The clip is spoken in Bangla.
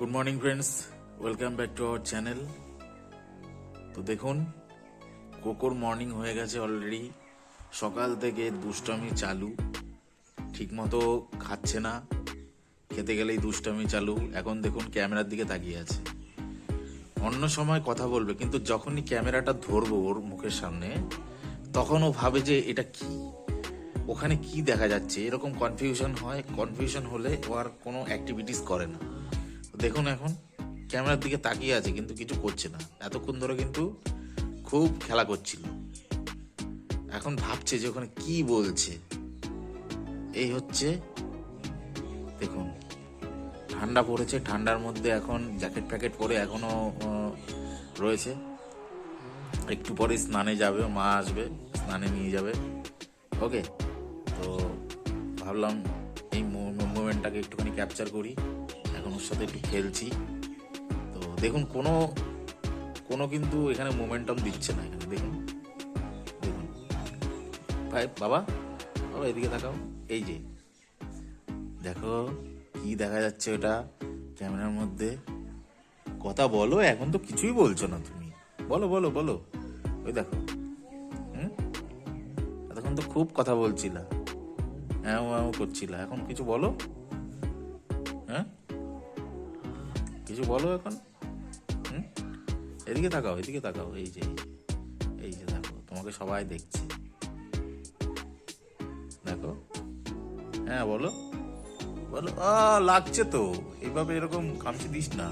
Good morning friends, welcome back to our channel. তো দেখুন, কোকোর মর্নিং হয়ে গেছে অলরেডি। সকাল থেকে দুষ্টামি চালু, ঠিকমতো খাচ্ছে না, খেতে গেলেই দুষ্টামি চালু। এখন দেখুন ক্যামেরার দিকে তাকিয়ে আছে। অন্য সময় কথা বলবে, কিন্তু যখনই ক্যামেরাটা ধরবো ওর মুখের সামনে, তখন ও ভাবে যে এটা কি, ওখানে কি দেখা যাচ্ছে, এরকম কনফিউশন হয়। কনফিউশন হলে ও আর কোনো অ্যাক্টিভিটিস করে না। দেখুন এখন ক্যামেরার দিকে তাকিয়ে আছে, কিন্তু কিছু করছে না। এতক্ষণ ধরে কিন্তু খুব খেলা করছিল। এখন ভাবছে যে ওখানে কি বলছে। এই হচ্ছে, দেখুন ঠান্ডা পড়েছে, ঠান্ডার মধ্যে এখন জ্যাকেট প্যাকেট পরে এখনো রয়েছে। একটু পরে স্নানে যাবে, মা আসবে, স্নানে নিয়ে যাবে। ওকে, তো ভাবলাম এই মুভমেন্টটাকে একটুখানি ক্যাপচার করি। এখন ওর সাথে একটু খেলছি। তো দেখুন কোনো কোনো কিন্তু এখানে মোমেন্টাম দিচ্ছে না। এখানে দেখুন, দেখুন ভাই, বাবা বাবা এদিকে তাকাও। এই যে দেখো কি দেখা যাচ্ছে ওটা ক্যামেরার মধ্যে। কথা বলো, এখন তো কিছুই বলছো না তুমি। বলো বলো বলো। ওই দেখো, এতক্ষণ তো খুব কথা বলছিলা, হ্যাঁ করছিলা, এখন কিছু বলো। হ্যাঁ, কিছু বলো এখন। এদিকে তাকাও, এদিকে তাকাও। এই যে এই যে দেখো, তোমাকে সবাই দেখছে, দেখো। হ্যাঁ বলো বলো। লাগছে তো, এইভাবে এরকম খামচি দিস না।